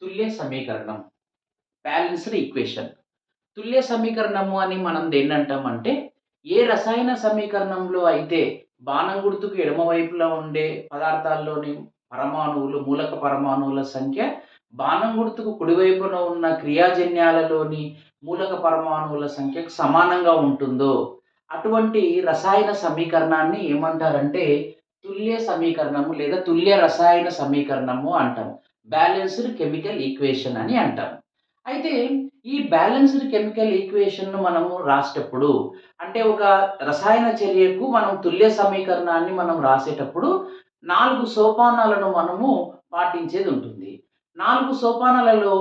తుల్య సమీకరణం, balanced equation. తుల్య సమీకరణము అని మనం దేన్నంటామంటే, ఏ రసాయన సమీకరణంలో అయితే బాణం గుర్తుకు ఎడమ వైపులా ఉండే పదార్థాల్లోని పరమాణువులు, మూలక పరమాణువుల సంఖ్య, బాణం గుర్తుకు కుడివైపున ఉన్న క్రియాజన్యాలలోని మూలక పరమాణువుల సంఖ్యకు సమానంగా ఉంటుందో, అటువంటి రసాయన సమీకరణాన్ని ఏమంటారంటే, తుల్య సమీకరణము లేదా తుల్య రసాయన సమీకరణము అంటాం. బ్యాలెన్స్డ్ కెమికల్ ఈక్వేషన్ అని అంటాం. అయితే ఈ బ్యాలెన్స్డ్ కెమికల్ ఈక్వేషన్‌ను మనము రాసేటప్పుడు, అంటే ఒక రసాయన చర్యకు మనం తుల్య సమీకరణాన్ని మనం రాసేటప్పుడు 4 సోపానాలను మనము పాటించేదుంటుంది. 4 సోపానాలలో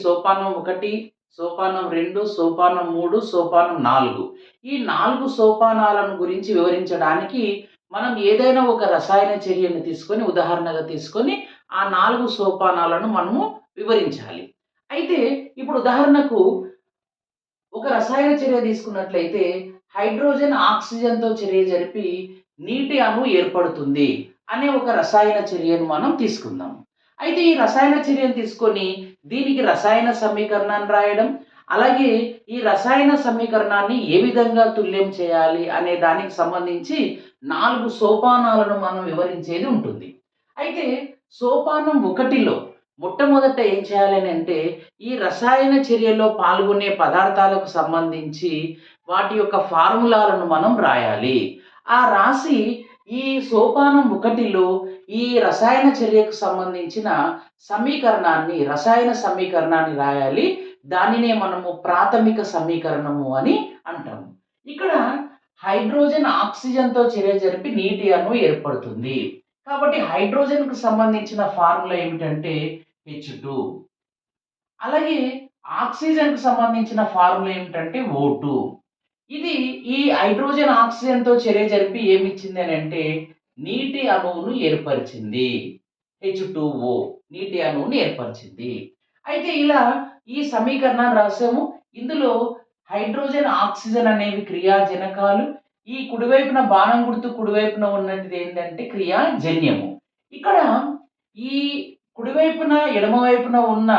సోపానం 1, సోపానం 2, సోపానం 3, సోపానం 4. ఈ 4 సోపానాలను గురించి వివరించడానికి మనం ఏదైనా ఒక రసాయన చర్యను తీసుకొని, ఉదాహరణగా తీసుకొని, ఆ 4 సోపానాలను మనము వివరించాలి. అయితే ఇప్పుడు ఉదాహరణకు ఒక రసాయన చర్య తీసుకున్నట్లయితే హైడ్రోజన్ ఆక్సిజన్‌తో చర్య జరిపి నీటి అణువు ఏర్పడుతుంది అనే ఒక రసాయన చర్యను మనం తీసుకుందాం. అయితే ఈ రసాయన చర్యను తీసుకొని దీనికి రసాయన సమీకరణాన్ని రాయడం, అలాగే ఈ రసాయన సమీకరణాన్ని ఏ విధంగా తుల్యం చేయాలి అనే దానికి సంబంధించి 4 సోపానాలను మనం వివరించేది ఉంటుంది. అయితే సోపానం 1లో మొట్టమొదట ఏం చేయాలనంటే, ఈ రసాయన చర్యలో పాల్గొనే పదార్థాలకు సంబంధించి వాటి యొక్క ఫార్ములాలను మనం రాయాలి. ఆ రాసి ఈ సోపానం 1లో ఈ రసాయన చర్యకు సంబంధించిన రసాయన సమీకరణాన్ని రాయాలి. దానినే మనము ప్రాథమిక సమీకరణము అని అంటాము. ఇక్కడ హైడ్రోజన్ ఆక్సిజన్‌తో చర్య జరిపి నీటి అణువు ఏర్పడుతుంది. కాబట్టి హైడ్రోజన్‌కు సంబంధించిన ఫార్ములా ఏమిటంటే H2. అలాగే ఆక్సిజన్‌కి సంబంధించిన ఫార్ములా ఏమిటంటే O2. ఇది ఈ హైడ్రోజన్ ఆక్సిజన్‌తో చర్య జరిపి ఏమిచ్చింది అనంటే నీటి అణువును ఏర్పరిచింది. H2O నీటి అణువుని ఏర్పరిచింది. అయితే ఇలా ఈ సమీకరణాన్ని రాసాము. ఇందులో హైడ్రోజన్, ఆక్సిజన్ అనేవి క్రియాజనకాలు. ఈ కుడివైపున బాణం గుర్తు కుడివైపున ఉన్నటిది ఏంటంటే క్రియాజన్యము. ఇక్కడ ఈ కుడివైపున, ఎడమవైపున ఉన్న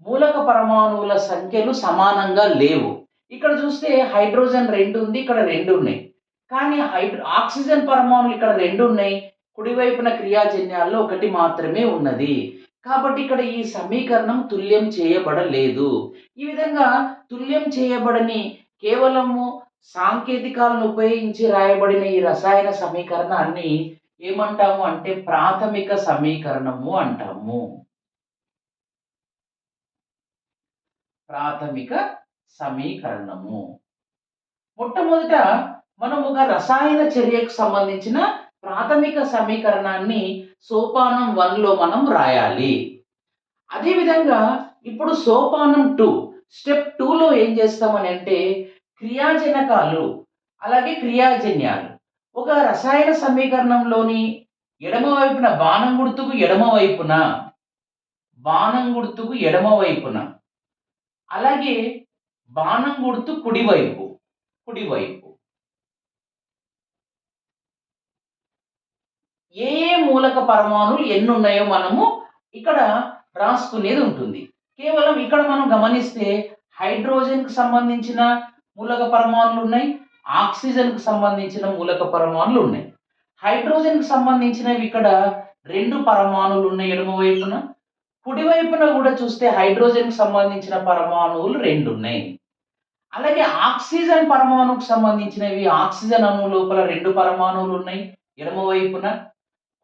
మూలక పరమాణువుల సంఖ్యలు సమానంగా లేవు. ఇక్కడ చూస్తే హైడ్రోజన్ 2 ఉంది. ఇక్కడ 2 ఉన్నాయి. కానీ ఆక్సిజన్ పరమాణువులు ఇక్కడ 2 ఉన్నాయి. కుడివైపున క్రియాజన్యాల్లో 1 మాత్రమే ఉన్నది. కాబట్టి ఇక్కడ ఈ సమీకరణం తుల్యం చేయబడలేదు. ఈ విధంగా తుల్యం చేయబడని కేవలము సాంకేతికాలను ఉపయోగించి రాయబడిన ఈ రసాయన సమీకరణాన్ని ఏమంటాము అంటే ప్రాథమిక సమీకరణము అంటాము. ప్రాథమిక సమీకరణము. మొట్టమొదట మనం ఒక రసాయన చర్యకు సంబంధించిన ప్రాథమిక సమీకరణాన్ని సోపానం 1లో మనం రాయాలి. అదేవిధంగా ఇప్పుడు సోపానం 2, స్టెప్ 2లో ఏం చేస్తామని అంటే క్రియాజనకాలు, అలాగే క్రియాజన్యాలు. ఒక రసాయన సమీకరణంలోని ఎడమ వైపున బాణం గుర్తుకు ఎడమ వైపున, అలాగే బాణం గుర్తు కుడివైపు ఏ మూలక పరమాణువులు ఎన్ని ఉన్నాయో మనము ఇక్కడ రాసుకునేది ఉంటుంది. కేవలం ఇక్కడ మనం గమనిస్తే హైడ్రోజన్‌కి సంబంధించిన మూలక పరమాణువులు ఉన్నాయి. ఆక్సిజన్‌కి సంబంధించిన మూలక పరమాణువులు ఉన్నాయి. హైడ్రోజన్‌కి సంబంధించినవి ఇక్కడ 2 పరమాణువులు ఉన్నాయి ఎడమ వైపున. కుడివైపున కూడా చూస్తే హైడ్రోజన్‌కి సంబంధించిన పరమాణువులు 2 ఉన్నాయి. అలాగే ఆక్సిజన్ పరమాణువుకు సంబంధించినవి ఆక్సిజన్ అణువు లోపల 2 పరమాణువులు ఉన్నాయి ఎడమ వైపున.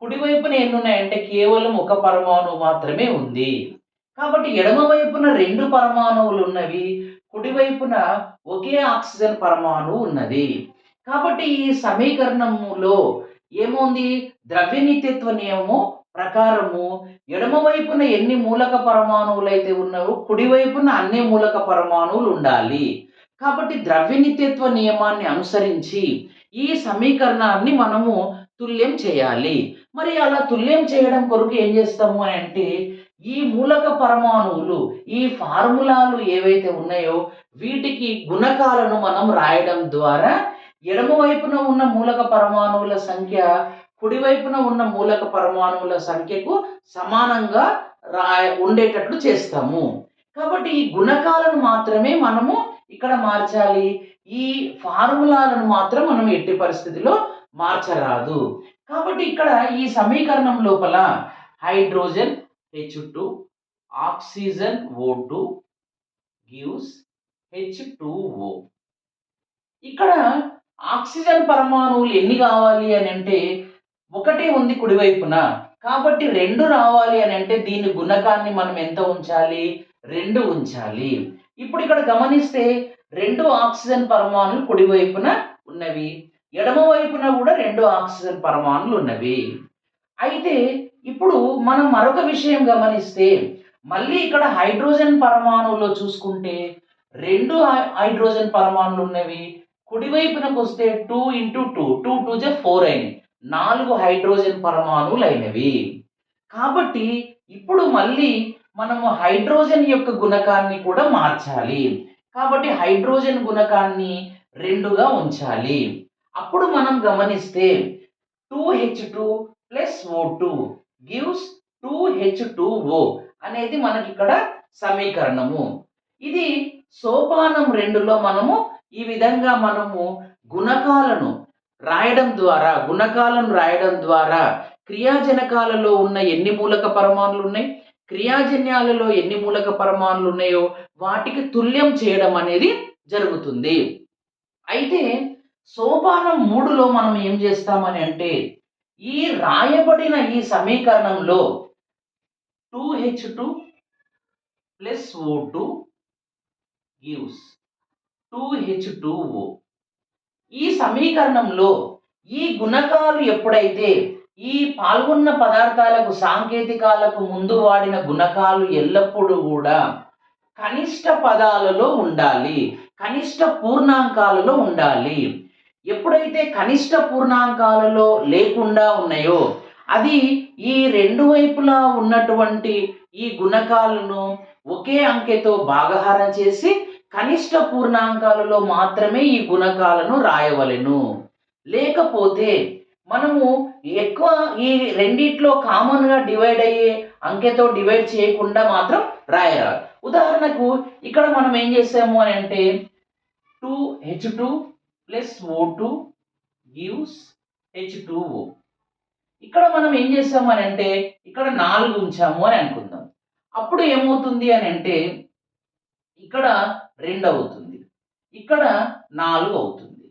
కుడివైపున ఎన్ని ఉన్నాయంటే కేవలం 1 పరమాణువు మాత్రమే ఉంది. కాబట్టి ఎడమ వైపున 2 పరమాణువులు ఉన్నవి, కుడివైపున ఒకే ఆక్సిజన్ పరమాణువు ఉన్నది. కాబట్టి ఈ సమీకరణములో ఏముంది? ద్రవ్య నిత్యత్వ నియమము ప్రకారము ఎడమ వైపున ఎన్ని మూలక పరమాణువులు అయితే ఉన్నావో కుడివైపున అన్ని మూలక పరమాణువులు ఉండాలి. కాబట్టి ద్రవ్య నిత్యత్వ నియమాన్ని అనుసరించి ఈ సమీకరణాన్ని మనము తుల్యం చేయాలి. మరి అలా తుల్యం చేయడం కొరకు ఏం చేస్తాము అని అంటే ఈ మూలక పరమాణువులు, ఈ ఫార్ములాలు ఏవైతే ఉన్నాయో వీటికి గుణకాలను మనం రాయడం ద్వారా ఎడమ వైపున ఉన్న మూలక పరమాణువుల సంఖ్య కుడివైపున ఉన్న మూలక పరమాణువుల సంఖ్యకు సమానంగా ఉండేటట్లు చేస్తాము. కాబట్టి ఈ గుణకాలను మాత్రమే మనము ఇక్కడ మార్చాలి. ఈ ఫార్ములాలను మాత్రం మనం ఎట్టి పరిస్థితిలో మార్చరాదు. కాబట్టి ఇక్కడ ఈ సమీకరణం లోపల hydrogen H2, oxygen O2 gives H2O. ఇక్కడ ఆక్సిజన్ పరమాణువులు ఎన్ని కావాలి అని అంటే ఒకటే ఉంది కుడివైపున, కాబట్టి 2 రావాలి అని అంటే దీని గుణకాన్ని మనం ఎంత ఉంచాలి? 2 ఉంచాలి. ఇప్పుడు ఇక్కడ గమనిస్తే 2 ఆక్సిజన్ పరమాణులు కుడివైపున ఉన్నవి, ఎడమ వైపున కూడా 2 ఆక్సిజన్ పరమాణులు ఉన్నవి. అయితే ఇప్పుడు మనం మరొక విషయం గమనిస్తే మళ్ళీ ఇక్కడ హైడ్రోజన్ పరమాణువులో చూసుకుంటే 2 హైడ్రోజన్ పరమాణులు ఉన్నవి, కుడివైపునకు వస్తే 2 × 2 2 2 4 అయినవి, 4 హైడ్రోజన్ పరమాణువులు అయినవి. కాబట్టి ఇప్పుడు మళ్ళీ మనము హైడ్రోజన్ యొక్క గుణకాన్ని కూడా మార్చాలి. కాబట్టి హైడ్రోజన్ గుణకాన్ని 2గా ఉంచాలి. అప్పుడు మనం గమనిస్తే 2H2 + O2 గివ్స్ 2H2O అనేది మనకి ఇక్కడ సమీకరణము. ఇది సోపానం 2లో మనము ఈ విధంగా మనము గుణకాలను రాయడం ద్వారా క్రియాజనకాలలో ఉన్న ఎన్ని మూలక పరమాణులు ఉన్నాయి, క్రియాజన్యాలలో ఎన్ని మూలక పరమాణులు ఉన్నాయో వాటికి తుల్యం చేయడం అనేది జరుగుతుంది. అయితే సోపానం 3లో మనం ఏం చేస్తామని అంటే ఈ రాయబడిన ఈ సమీకరణంలో 2H2 + O2 గివ్స్ 2H2O. ఈ సమీకరణంలో ఈ గుణకాలు ఎప్పుడైతే ఈ పాల్గొన్న పదార్థాలకు సాంకేతికాలకు ముందు వాడిన గుణకాలు ఎల్లప్పుడూ కూడా కనిష్ట పదాలలో ఉండాలి, కనిష్ట పూర్ణాంకాలలో ఉండాలి. ఎప్పుడైతే కనిష్ట పూర్ణాంకాలలో లేకుండా ఉన్నాయో అది ఈ 2 వైపులా ఉన్నటువంటి ఈ గుణకాలను ఒకే అంకెతో భాగహారం చేసి కనిష్ట పూర్ణాంకాలలో మాత్రమే ఈ గుణకాలను రాయవలెను. లేకపోతే మనము ఎక్కువ ఈ రెండిట్లో కామన్గా డివైడ్ అయ్యే అంకెతో డివైడ్ చేయకుండా మాత్రం రాయరాదు. ఉదాహరణకు ఇక్కడ మనం ఏం చేసాము అని అంటే 2H2 + O2 గివ్స్ H2O. ఇక్కడ మనం ఏం చేసాము అని అంటే ఇక్కడ 4 ఉంచాము అని అనుకుందాం. అప్పుడు ఏమవుతుంది అని అంటే ఇక్కడ 2 అవుతుంది, ఇక్కడ 4 అవుతుంది.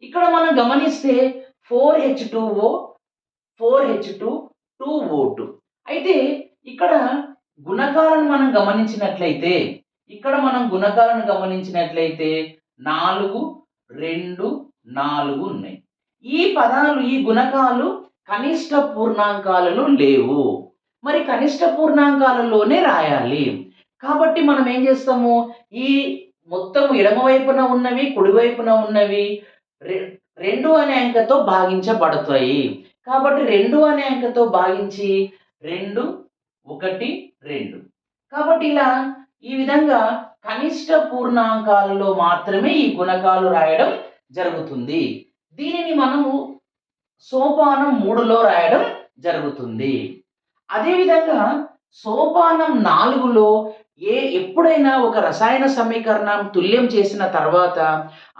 ఇక్కడ మనం గమనిస్తే 4H2O 4H2 2O2. అయితే ఇక్కడ గుణకాలను మనం గమనించినట్లయితే 4 2 4 ఉన్నాయి. ఈ గుణకాలు కనిష్ట పూర్ణాంకాలలో లేవు, మరి కనిష్ట పూర్ణాంకాలలోనే రాయాలి. కాబట్టి మనం ఏం చేస్తాము, ఈ మొత్తం ఎడమ వైపున ఉన్నవి కుడివైపున ఉన్నవి 2 అనే అంకెతో భాగించబడతాయి. కాబట్టి 2 అనే అంకెతో భాగించి 2 1 2. కాబట్టి ఇలా ఈ విధంగా కనిష్ట పూర్ణాంకాలలో మాత్రమే ఈ గుణకాలు రాయడం జరుగుతుంది. దీనిని మనము సోపానం 3లో రాయడం జరుగుతుంది. అదేవిధంగా సోపానం 4లో ఎప్పుడైనా ఒక రసాయన సమీకరణం తుల్యం చేసిన తర్వాత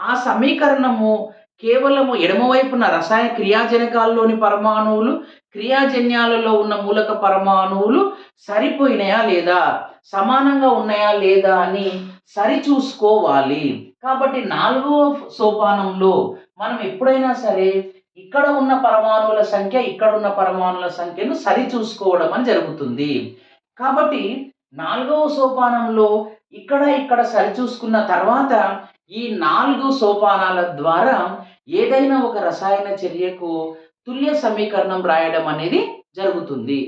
ఆ సమీకరణము కేవలము ఎడమవైపున రసాయన క్రియాజనకాల్లోని పరమాణువులు, క్రియాజన్యాలలో ఉన్న మూలక పరమాణువులు సరిపోయినాయా లేదా, సమానంగా ఉన్నాయా లేదా అని సరిచూసుకోవాలి. కాబట్టి 4వ సోపానంలో మనం ఎప్పుడైనా సరే ఇక్కడ ఉన్న పరమాణువుల సంఖ్య, ఇక్కడ ఉన్న పరమాణువుల సంఖ్యను సరిచూసుకోవడం అని జరుగుతుంది. కాబట్టి 4వ సోపానంలో ఇక్కడ సరిచూసుకున్న తర్వాత ఈ 4 సోపానాల ద్వారా ఏదైనా ఒక రసాయన చర్యకు తుల్య సమీకరణం రాయడం అనేది జరుగుతుంది.